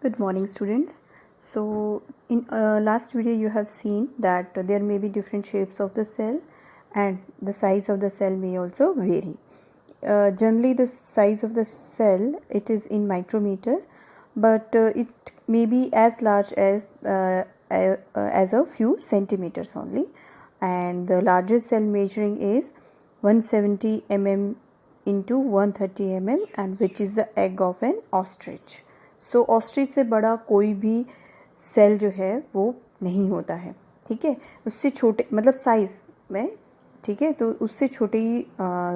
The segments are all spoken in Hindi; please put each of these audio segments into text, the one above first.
Good morning, students. So in last video you have seen that there may be different shapes of the cell and the size of the cell may also vary. Generally the size of the cell, it is in micrometer, but it may be as large as a few centimeters only, and the largest cell measuring is 170 mm into 130 mm, and which is the egg of an ostrich. So ostrich से बड़ा कोई भी सेल जो है वो नहीं होता है, ठीक है. उससे छोटे मतलब साइज में, ठीक है, तो उससे छोटे ही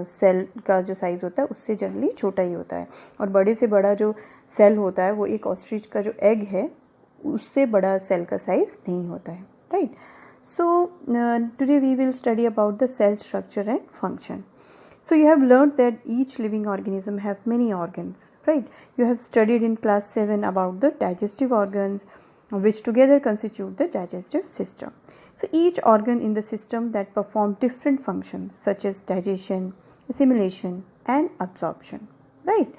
सेल का जो साइज़ होता है उससे जनरली छोटा ही होता है, और बड़े से बड़ा जो सेल होता है वो एक ऑस्ट्रिच का जो एग है उससे बड़ा सेल का साइज़ नहीं होता है, right. So today we will study about the cell structure and function. So you have learned that each living organism have many organs, right? You have studied in class 7 about the digestive organs, which together constitute the digestive system. So each organ in the system that perform different functions such as digestion, assimilation and absorption, right?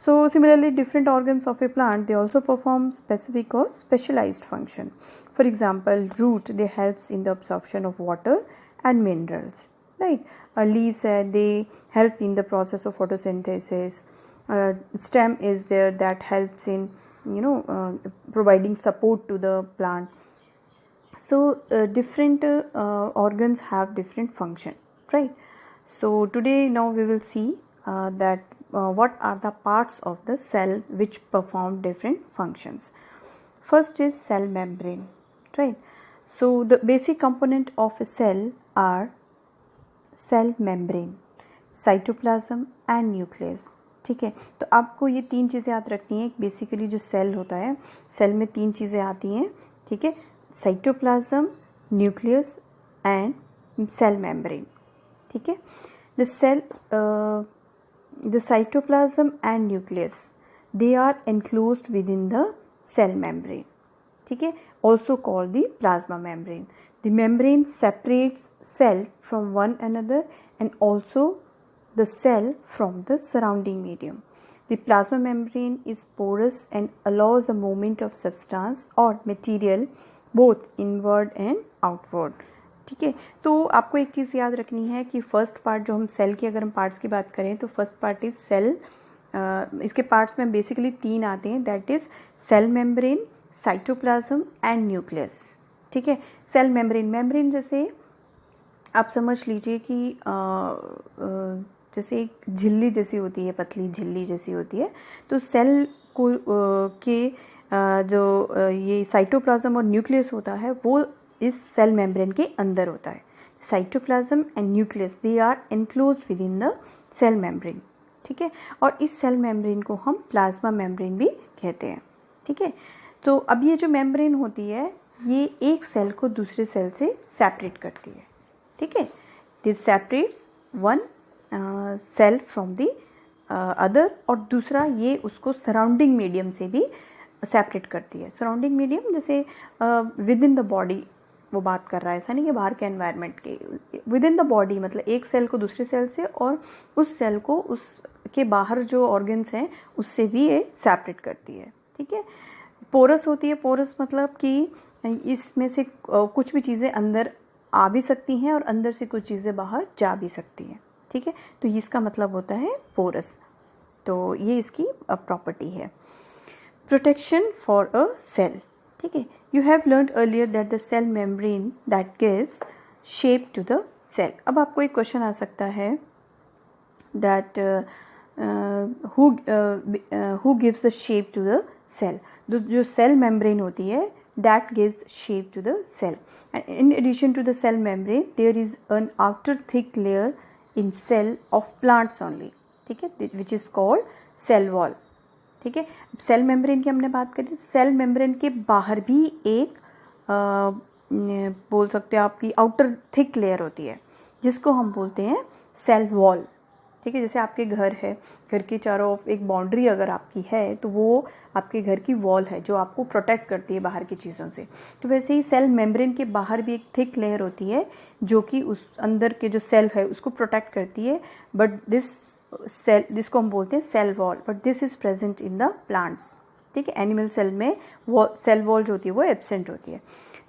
So similarly, different organs of a plant, they also perform specific or specialized function. For example, root, they helps in the absorption of water and minerals, right? Leaves, they help in the process of photosynthesis. Stem is there that helps in providing support to the plant. So different organs have different function, right? So today now we will see that what are the parts of the cell which perform different functions. First is cell membrane, right? So the basic component of a cell are cell membrane, cytoplasm and nucleus, ठीक है. तो आपको ये तीन चीज़ें याद रखनी है. बेसिकली जो सेल होता है, सेल में तीन चीज़ें आती हैं, ठीक है, cytoplasm, nucleus and cell membrane, ठीक है. The cytoplasm and nucleus, they are enclosed within the cell membrane, ठीक है, also called the plasma membrane. The membrane separates cell from one another and also the cell from the surrounding medium. The plasma membrane is porous and allows the movement of substance or material both inward and outward. ठीक है. तो आपको एक चीज़ याद रखनी है कि फर्स्ट पार्ट जो हम सेल की अगर हम पार्ट्स की बात करें तो फर्स्ट पार्ट इज सेल. इसके पार्ट्स में बेसिकली तीन आते हैं, that is cell membrane, cytoplasm and nucleus, ठीक है. सेल मेम्ब्रेन जैसे आप समझ लीजिए कि जैसे एक झिल्ली जैसी होती है, पतली झिल्ली जैसी होती है, तो सेल को के जो ये साइटोप्लाज्म और न्यूक्लियस होता है वो इस सेल मेम्ब्रेन के अंदर होता है. Cytoplasm and nucleus, they are enclosed within the cell membrane, ठीक है. और इस सेल मेम्ब्रेन को हम प्लाज्मा मेम्ब्रेन भी कहते हैं, ठीक है. तो अब ये जो मेम्ब्रेन होती है ये एक सेल को दूसरे सेल से सेपरेट करती है, ठीक है. This separates one cell from the other, और दूसरा ये उसको सराउंडिंग मीडियम से भी सेपरेट करती है. सराउंडिंग मीडियम जैसे विद इन द बॉडी वो बात कर रहा है, ऐसा नहीं कि बाहर के एनवायरनमेंट के. विद इन द बॉडी मतलब एक सेल को दूसरे सेल से और उस सेल को उसके बाहर जो ऑर्गन्स हैं उससे भी ये सेपरेट करती है, ठीक है. पोरस होती है. पोरस मतलब कि इसमें से कुछ भी चीज़ें अंदर आ भी सकती हैं और अंदर से कुछ चीज़ें बाहर जा भी सकती हैं, ठीक है. तो इसका मतलब होता है पोरस. तो ये इसकी प्रॉपर्टी है. प्रोटेक्शन फॉर अ सेल, ठीक है. You have learned earlier that the cell membrane that gives shape to the cell. अब आपको एक क्वेश्चन आ सकता है that who gives the shape to the cell. जो सेल मेम्ब्रेन होती है that gives shape to the cell, and in addition to the cell membrane there is an outer thick layer in cell of plants only, ठीक है, which is called cell wall, ठीक है. सेल मेम्ब्रेन की हमने बात करी. सेल मेम्ब्रेन के बाहर भी एक बोल सकते हो आपकी आउटर थिक लेयर होती है जिसको हम बोलते हैं सेल वॉल, ठीक है. जैसे आपके घर है, घर के चारों ओर एक बाउंड्री अगर आपकी है तो वो आपके घर की वॉल है जो आपको प्रोटेक्ट करती है बाहर की चीज़ों से. तो वैसे ही सेल मेम्ब्रेन के बाहर भी एक थिक लेयर होती है जो कि उस अंदर के जो सेल है उसको प्रोटेक्ट करती है. बट दिस सेल, जिसको हम बोलते हैं cell wall, but this is present in the plants, ठीक है, एनिमल सेल में सेल वॉल जो होती है वो एब्सेंट होती है.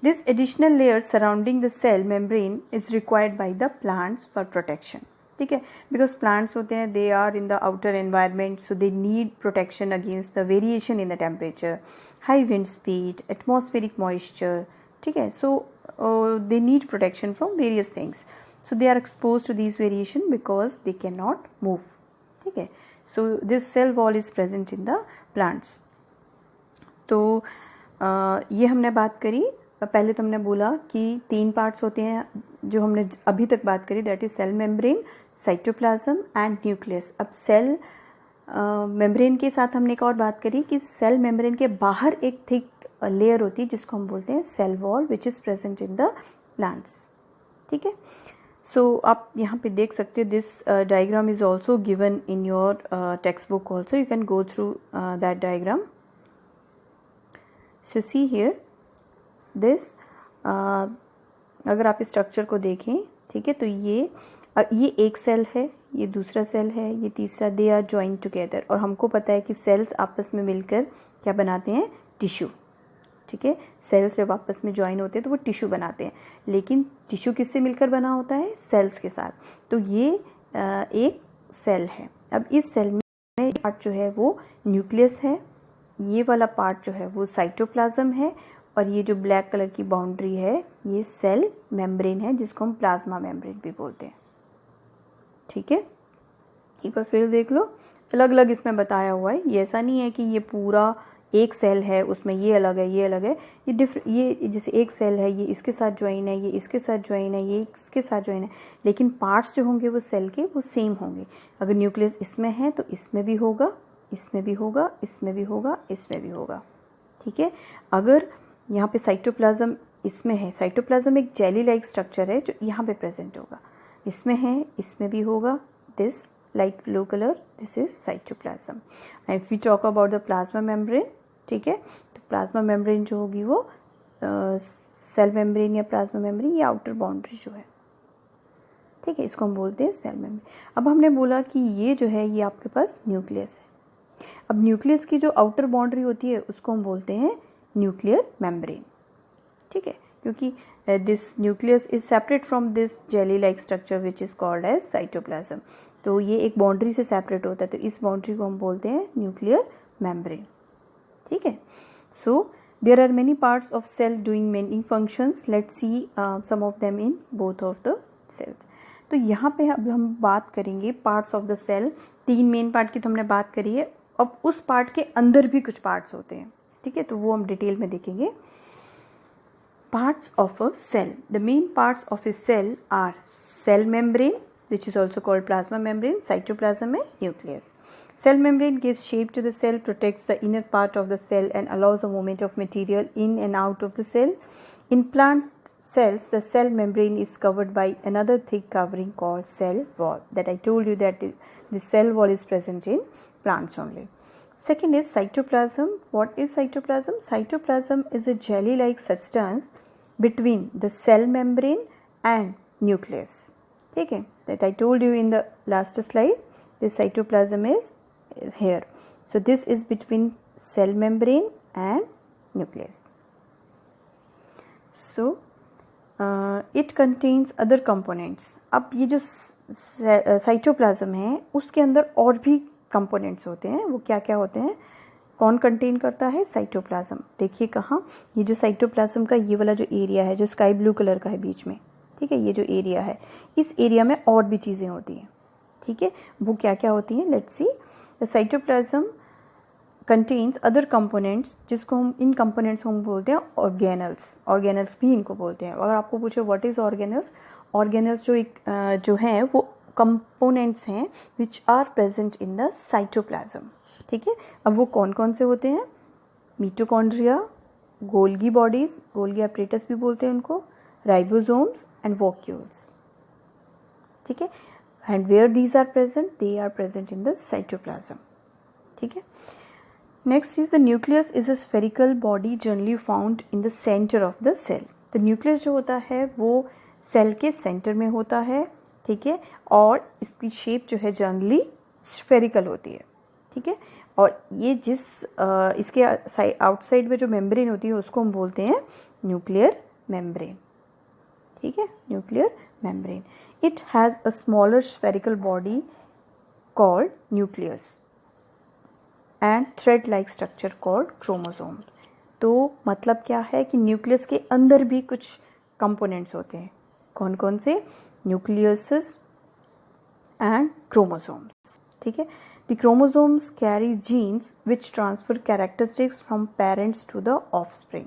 This additional layer surrounding the cell membrane is required by the plants for protection. ठीक है, बिकॉज प्लांट्स होते हैं, they are in the outer environment, so they need protection against the variation in the temperature, high wind speed, atmospheric moisture. ठीक है, सो they need protection from various things, so they are exposed to these variation because they cannot move. ठीक है, so this cell wall is present in the plants. तो ये हमने बात करी. पहले तो हमने बोला कि 3 पार्ट्स होते हैं जो हमने अभी तक बात करी, that is cell membrane, cytoplasm and nucleus. अब सेल मेम्ब्रेन के साथ हमने एक और बात करी कि सेल मेम्ब्रेन के बाहर एक थिक लेयर होती है जिसको हम बोलते हैं cell wall, which is present in the plants. ठीक है, सो आप यहाँ पे देख सकते हो, this diagram is also given in your textbook also, you can go through that diagram. So see here this, अगर आप इस स्ट्रक्चर को देखें, ठीक है, तो ये एक सेल है, ये दूसरा सेल है, ये तीसरा, दे आर जॉइंड टुगेदर. और हमको पता है कि सेल्स आपस में मिलकर क्या बनाते हैं, टिश्यू. ठीक है, सेल्स जब आपस में ज्वाइन होते हैं तो वो टिश्यू बनाते हैं, लेकिन टिश्यू किससे मिलकर बना होता है, सेल्स के साथ. तो ये एक सेल है. अब इस सेल में पार्ट जो है वो न्यूक्लियस है, ये वाला पार्ट जो है वो साइटोप्लाज्म है, और ये जो ब्लैक कलर की बाउंड्री है ये सेल मेम्ब्रेन है, जिसको हम प्लाज्मा मेम्ब्रेन भी बोलते हैं. ठीक है, एक बार फिर देख लो, अलग अलग इसमें बताया हुआ है. ये ऐसा नहीं है कि ये पूरा एक सेल है उसमें ये अलग है ये अलग है. ये जैसे एक सेल है, ये इसके साथ ज्वाइन है, ये इसके साथ ज्वाइन है, ये इसके साथ ज्वाइन है, लेकिन पार्ट्स जो होंगे वो सेल के वो सेम होंगे. अगर न्यूक्लियस इसमें है तो इसमें भी होगा, इसमें भी होगा, इसमें भी होगा, इसमें भी होगा. ठीक है, अगर यहाँ पे साइटोप्लाज्म इसमें है, साइटोप्लाज्म एक जेली लाइक स्ट्रक्चर है जो यहाँ पे प्रेजेंट होगा, इसमें है, इसमें भी होगा. This light blue colour, this is cytoplasm. And if we talk about the plasma membrane, ठीक है, तो प्लाज्मा मेम्ब्रेन जो होगी वो सेल मेम्ब्रेन या प्लाज्मा मेम्ब्रेन, ये आउटर बाउंड्री जो है, ठीक है, इसको हम बोलते हैं सेल मेम्ब्रेन. अब हमने बोला कि ये जो है ये आपके पास न्यूक्लियस है. अब न्यूक्लियस की जो आउटर बाउंड्री होती है उसको हम बोलते हैं न्यूक्लियर मेम्ब्रेन. ठीक है, क्योंकि this nucleus is separate from this jelly like structure which is called as cytoplasm. तो ये एक बाउंड्री से सेपरेट होता है, तो इस बाउंड्री को हम बोलते हैं न्यूक्लियर मेम्ब्रेन. ठीक है, so there are many parts of cell doing many functions. Let's see some of them in both of the cells. तो यहाँ पे अब हम बात करेंगे parts of the cell. 3 main part की तो हमने बात करी है. अब उस पार्ट के अंदर भी कुछ पार्ट्स होते हैं, ठीक है, तो वो हम डिटेल में देखेंगे. Parts of a cell. The main parts of a cell are cell membrane, which is also called plasma membrane, cytoplasm and nucleus. Cell membrane gives shape to the cell, protects the inner part of the cell and allows the movement of material in and out of the cell. In plant cells, the cell membrane is covered by another thick covering called cell wall. That I told you that the cell wall is present in plants only. Second is cytoplasm. What is cytoplasm? Cytoplasm is a jelly-like substance between the cell membrane and nucleus. ठीक है, that I told you in the last slide, this cytoplasm is here. So this is between cell membrane and nucleus. So it contains other components. अब ये जो साइटोप्लाज्म है उसके अंदर और भी कंपोनेंट्स होते हैं. वो क्या क्या होते हैं, कौन कंटेन करता है, साइटोप्लाज्म. देखिए कहाँ, ये जो साइटोप्लाज्म का ये वाला जो एरिया है जो स्काई ब्लू कलर का है बीच में, ठीक है, ये जो एरिया है, इस एरिया में और भी चीज़ें होती हैं. ठीक है, वो क्या क्या होती हैं, let's see. The cytoplasm contains other components, जिसको हम, इन कंपोनेंट्स को हम बोलते हैं ऑर्गेनल्स. ऑर्गेनल्स भी इनको बोलते हैं. अगर आपको पूछे व्हाट इज़ ऑर्गेनल्स, ऑर्गेनल्स जो हैं वो कंपोनेंट्स हैं which are present in the cytoplasm. ठीक है, अब वो कौन कौन से होते हैं, mitochondria, golgi bodies, golgi apparatus भी बोलते हैं उनको, राइबोसोम्स एंड वॉक्यूल्स. ठीक है, and where these are present, they are present in the cytoplasm. ठीक है, next is the nucleus is a spherical body generally found in the centre of the cell. तो न्यूक्लियस जो होता है वो सेल के सेंटर में होता है. ठीक है, और इसकी शेप जो है जनरली स्फेरिकल होती है. ठीक है, और ये जिस इसके आउटसाइड में जो मेम्ब्रेन होती है उसको हम बोलते हैं न्यूक्लियर मेम्ब्रेन, ठीक है, nuclear membrane. It has a smaller spherical body called nucleus and thread like structure called chromosome. तो मतलब क्या है कि न्यूक्लियस के अंदर भी कुछ कंपोनेंट्स होते हैं. कौन कौन से? न्यूक्लियस एंड क्रोमोसोम्स, ठीक है. The chromosomes carry genes which transfer characteristics from parents to the offspring,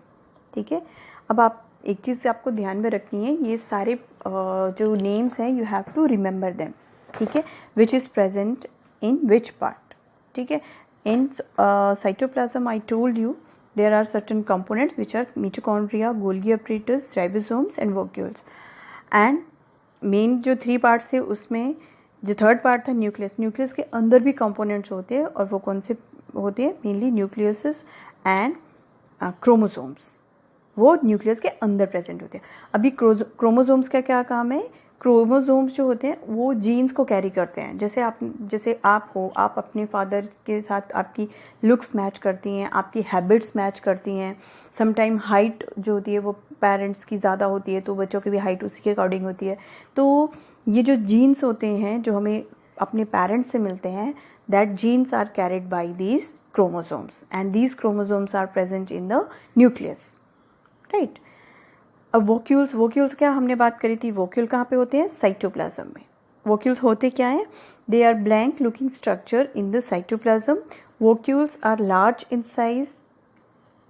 ठीक है. अब आप एक चीज़ आपको ध्यान में रखनी है, ये सारे जो नेम्स हैं you have to remember them, ठीक है. Which is present in which part, ठीक है. In cytoplasm I told you there are certain components which are mitochondria, Golgi apparatus, ribosomes and vacuoles. and main जो 3 पार्ट्स थे उसमें जो थर्ड पार्ट था न्यूक्लियस, न्यूक्लियस के अंदर भी कंपोनेंट्स होते हैं और वो कौन से होते हैं? मेनली न्यूक्लियस एंड क्रोमोसोम्स, वो न्यूक्लियस के अंदर प्रेजेंट होते हैं. अभी क्रोमोसोम्स का क्या काम है? क्रोमोसोम्स जो होते हैं वो जीन्स को कैरी करते हैं. जैसे आप हो, आप अपने फादर के साथ आपकी लुक्स मैच करती हैं, आपकी हैबिट्स मैच करती हैं. समटाइम हाइट जो होती है वो पेरेंट्स की ज़्यादा होती है तो बच्चों की भी हाइट उसी के अकॉर्डिंग होती है. तो ये जो जीन्स होते हैं जो हमें अपने पेरेंट्स से मिलते हैं, that genes are carried by these chromosomes and these chromosomes are present in the nucleus, right. अब वोक्यूल्स क्या हमने बात करी थी? वोक्यूल कहाँ पे होते हैं? साइटोप्लाज्म में. वोक्यूल्स होते क्या हैं? They are blank looking structure in the cytoplasm. Vacuoles are large in size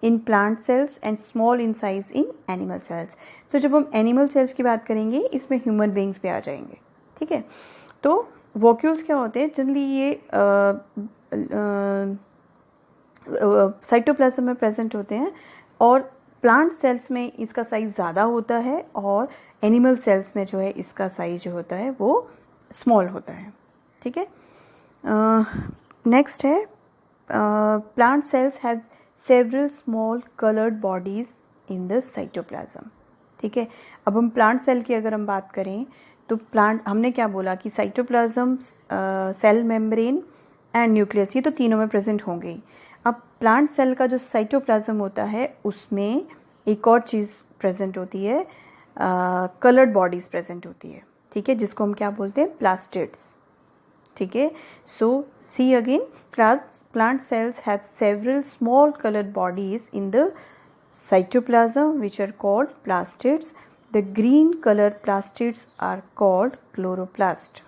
in plant cells and small in size in animal cells. तो जब हम एनिमल सेल्स की बात करेंगे इसमें ह्यूमन बींग्स पे आ जाएंगे, ठीक है. तो वोक्यूल्स क्या होते हैं? जनरली ये साइटोप्लाज्म में प्रेजेंट होते हैं और प्लांट सेल्स में इसका साइज़ ज़्यादा होता है और एनिमल सेल्स में जो है इसका साइज़ जो होता है वो स्मॉल होता है, ठीक है. नेक्स्ट है plant cells have several small coloured bodies in the cytoplasm, ठीक है. अब हम प्लांट सेल की अगर हम बात करें तो प्लांट हमने क्या बोला कि cytoplasm, cell membrane and nucleus, ये तो तीनों में प्रेजेंट होंगे ही. अब प्लांट सेल का जो साइटोप्लाज्म होता है उसमें एक और चीज़ प्रेजेंट होती है, कलर्ड बॉडीज़ प्रेजेंट होती है, ठीक है, जिसको हम क्या बोलते हैं? प्लास्टिड्स, ठीक है. So see again, plant cells have several small coloured bodies in the cytoplasm which are called plastids. The green color plastids are called chloroplast,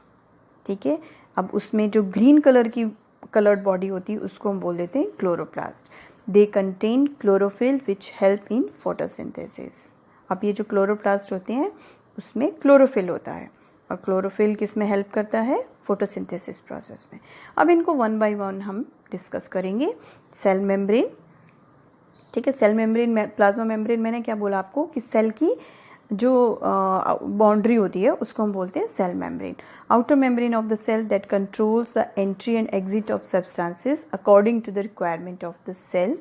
ठीक है. अब उसमें जो ग्रीन कलर की कलर्ड बॉडी होती है उसको हम बोल देते हैं chloroplast. They contain chlorophyll which help in photosynthesis. अब ये जो क्लोरोप्लास्ट होते हैं उसमें क्लोरोफिल होता है और क्लोरोफिल किस में हेल्प करता है? फोटोसिंथेसिस प्रोसेस में. अब इनको वन बाय वन हम डिस्कस करेंगे. सेल मेम्ब्रेन, ठीक है. सेल मेम्ब्रेन, प्लाज्मा मेम्ब्रेन, मैंने क्या बोला आपको कि सेल की जो बाउंड्री होती है उसको हम बोलते हैं cell membrane. Outer membrane of the cell that controls the entry and exit of substances according to the requirement of the cell,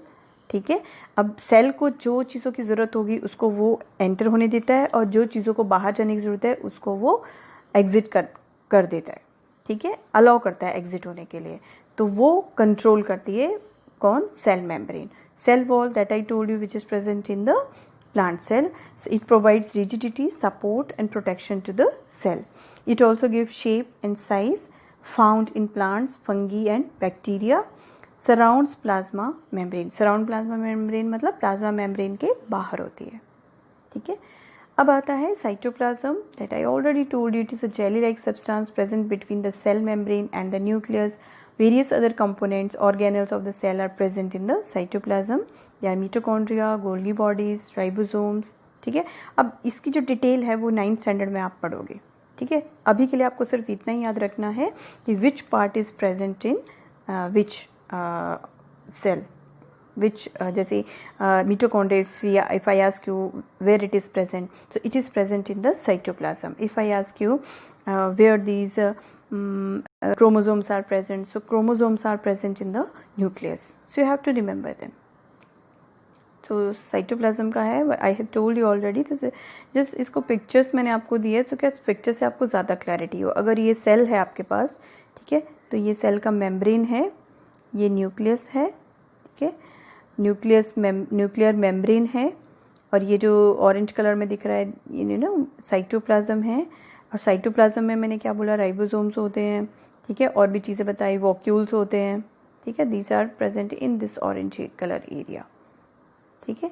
ठीक है. अब सेल को जो चीज़ों की ज़रूरत होगी उसको वो एंटर होने देता है और जो चीज़ों को बाहर जाने की ज़रूरत है उसको वो एग्जिट कर देता है, ठीक है, अलाउ करता है एग्जिट होने के लिए. तो वो कंट्रोल करती है कौन? Cell membrane. Cell wall that I told you which is present in the plant cell. So it provides rigidity, support and protection to the cell. It also gives shape and size found in plants, fungi and bacteria. Surrounds plasma membrane. Surround plasma membrane मतलब plasma membrane के बाहर होती है, ठीक है. अब आता है cytoplasm that I already told you. It is a jelly-like substance present between the cell membrane and the nucleus. Various other components, organelles of the cell are present in the cytoplasm. They are mitochondria, Golgi bodies, ribosomes, ठीक है. अब इसकी जो डिटेल है वो 9th स्टैंडर्ड में आप पढ़ोगे, ठीक है. अभी के लिए आपको सिर्फ इतना ही याद रखना है कि which part is present in which cell, which जैसे mitochondria, if I ask you where it is present, so it is present in the cytoplasm. If I ask you where these chromosomes are present, so chromosomes are present in the nucleus, so you have to remember them. तो साइटोप्लाज्म का है, I have told you already. तो जस्ट इसको पिक्चर्स मैंने आपको दिए तो क्या पिक्चर से आपको ज़्यादा क्लैरिटी हो. अगर ये सेल है आपके पास, ठीक है, तो ये सेल का मेम्ब्रेन है ये न्यूक्लियस है, ठीक है, न्यूक्लियर मेम्ब्रेन है, और ये जो ऑरेंज कलर में दिख रहा है ये ना साइटोप्लाज्म है, और साइटोप्लाज्म में मैंने क्या बोला, राइबोसोम्स होते हैं, ठीक है, और भी चीज़ें बताई, वॉक्यूल्स होते हैं, ठीक है, these are present in this orange colour area, ठीक है.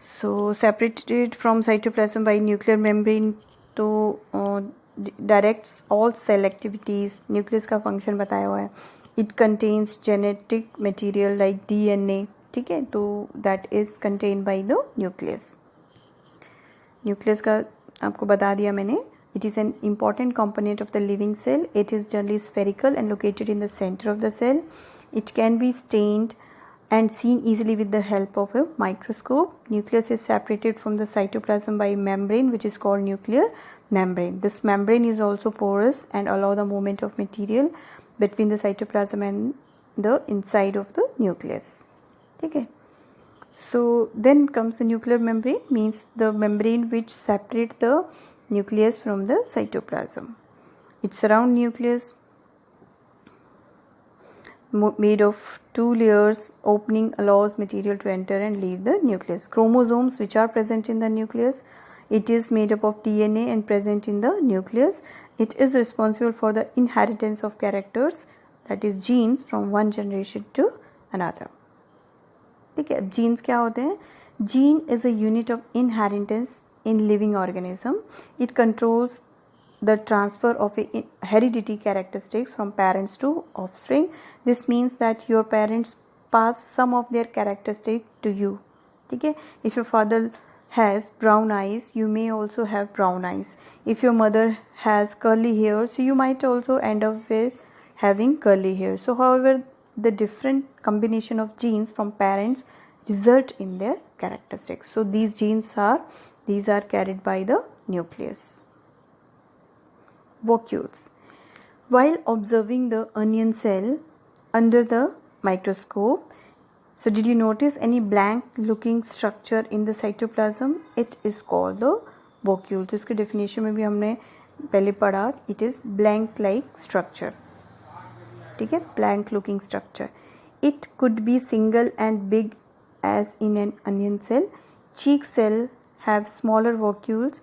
So separated from cytoplasm by nuclear membrane, तो directs all cell activities. Nucleus का फंक्शन बताया हुआ है. It contains genetic material like DNA, ठीक है, तो that is contain by the nucleus. Nucleus का आपको बता दिया मैंने. It is an important component of the living cell. It is generally spherical and located in the center of the cell. It can be stained and seen easily with the help of a microscope. Nucleus is separated from the cytoplasm by a membrane which is called nuclear membrane. This membrane is also porous and allow the movement of material between the cytoplasm and the inside of the nucleus. Okay. So then comes the nuclear membrane, means the membrane which separate the nucleus from the cytoplasm. It surround nucleus made of 2 layers. Opening allows material to enter and leave the nucleus. Chromosomes which are present in the nucleus, it is made up of DNA and present in the nucleus. It is responsible for the inheritance of characters, that is genes, from one generation to another. ठीक है. अब जीन्स क्या होते हैं? Gene is a unit of inheritance in living organism. It controls the transfer of a heredity characteristics from parents to offspring. This means that your parents pass some of their characteristics to you. ठीक है. If your father has brown eyes, you may also have brown eyes. If your mother has curly hair, so you might also end up with having curly hair. So however, the different combination of genes from parents result in their characteristics. So these are carried by the nucleus. Vacuoles. While observing the onion cell under the microscope, so did you notice any blank looking structure in the cytoplasm? It is called the vacuole. तो इसके definition में भी हमने पहले पढ़ा, it is blank like structure, ठीक है, blank looking structure. It could be single and big as in an onion cell. Cheek cell have smaller vacuoles.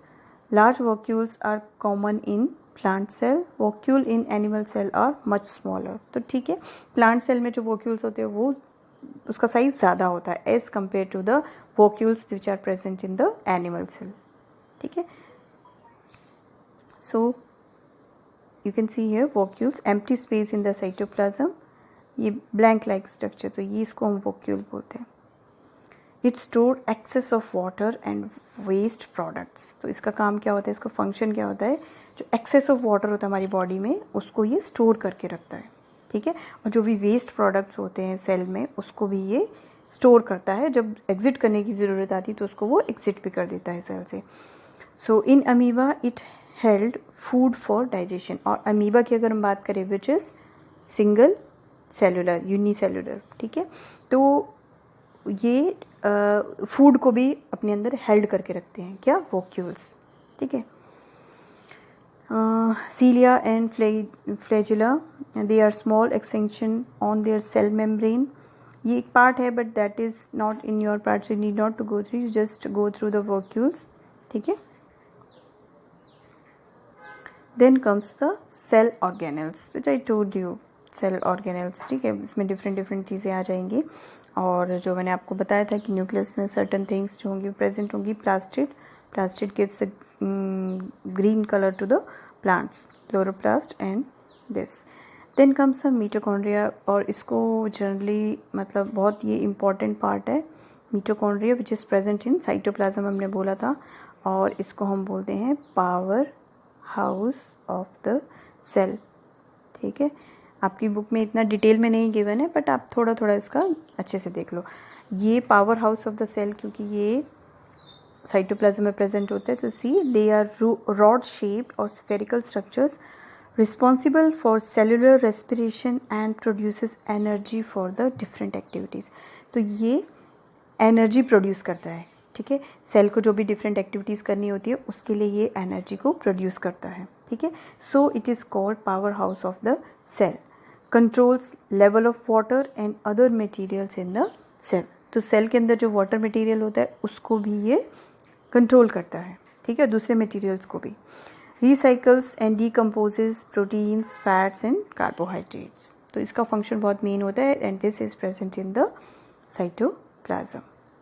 Large vacuoles are common in plant cell. Vacuole in animal cell are much smaller. तो ठीक है, plant cell में जो vacuoles होते हैं वो उसका साइज ज़्यादा होता है as compared to the vacuoles which are present in the animal cell. ठीक है. So you can see here vacuoles, empty space in the cytoplasm. ये blank like structure, तो ये इसको हम vacuole बोलते हैं. It store excess of water and waste products. तो इसका काम क्या होता है, इसका फंक्शन क्या होता है, जो excess of water होता है हमारी बॉडी में उसको ये स्टोर करके रखता है, ठीक है, और जो भी वेस्ट प्रोडक्ट्स होते हैं सेल में उसको भी ये स्टोर करता है. जब एग्जिट करने की ज़रूरत आती है तो उसको वो एग्जिट भी कर देता है सेल से. So in amoeba it held food for digestion. और अमीबा की अगर हम बात करें which is single cellular, unicellular, ठीक है, तो ये फूड को भी अपने अंदर हेल्ड करके रखते हैं, क्या, वोक्यूल्स, ठीक है. Cilia and flagella, they are small extension on their cell membrane. ये एक पार्ट है but that is not in your part, so you need not to go through, you just go through the vacuoles, ठीक है. Then comes the cell organelles which I told you, cell organelles, ठीक है, इसमें डिफरेंट चीज़ें आ जाएंगी. और जो मैंने आपको बताया था कि न्यूक्लियस में सर्टन थिंग्स जो होंगी प्रेजेंट होंगी. Plastid gives a green colour to the plants, chloroplast and this. Then comes the mitochondria, और इसको जनरली मतलब बहुत ये इम्पॉर्टेंट पार्ट है mitochondria which is present in cytoplasm, हमने बोला था, और इसको हम बोलते हैं power house of the cell, ठीक है. आपकी बुक में इतना डिटेल में नहीं गिवन है बट आप थोड़ा थोड़ा इसका अच्छे से देख लो. ये power house of the cell क्योंकि ये साइटोप्लाज्म में प्रेजेंट होते हैं, तो see they are rod shaped और spherical structures responsible for cellular respiration and produces energy for the different activities. तो ये एनर्जी प्रोड्यूस करता है, ठीक है, सेल को जो भी डिफरेंट एक्टिविटीज़ करनी होती है उसके लिए ये एनर्जी को प्रोड्यूस करता है, ठीक है. So it is called power house of the cell. Controls level of water and other materials in the cell. तो सेल के अंदर जो वाटर मटेरियल होता है उसको भी ये कंट्रोल करता है, ठीक है, दूसरे मटेरियल्स को भी। Recycles and decomposes proteins, fats and carbohydrates. तो इसका फंक्शन बहुत मेन होता है and this is present in the cytoplasm,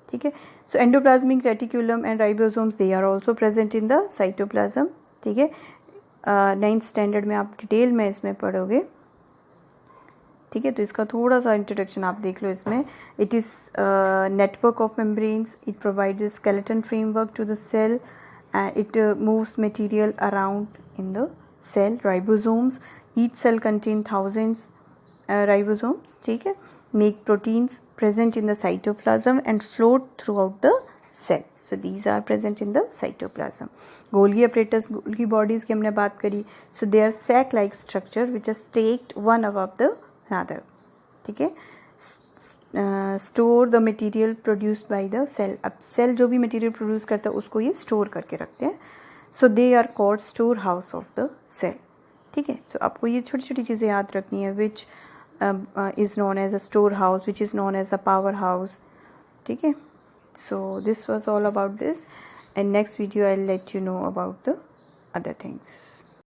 ठीक है। So endoplasmic reticulum and ribosomes they are also present in the cytoplasm, ठीक है। 9th स्टैंडर्ड में आप डिटेल में इसमें पढ़ोगे, ठीक है। तो इसका थोड़ा सा इंट्रोडक्शन आप देख लो इसमें। It is network of membranes, it provides skeleton framework to the cell and it moves material around in the cell. Ribosomes, each cell contain thousands ribosomes, ठीक है, make proteins present in the cytoplasm and float throughout the cell. So these are present in the cytoplasm. Golgi apparatus, Golgi bodies की हमने बात करी. So they are sac-like structure which are stacked one above the another, ठीक है। Store the material produced by the cell. अब सेल जो भी मटेरियल प्रोड्यूस करता है उसको ये स्टोर करके रखते हैं। So they are called store house of the cell, ठीक है। तो आपको ये छोटी छोटी चीज़ें याद रखनी है, which is known as a storehouse, which is known as a powerhouse, ठीक है। So this was all about this and next video I let you know about the other things.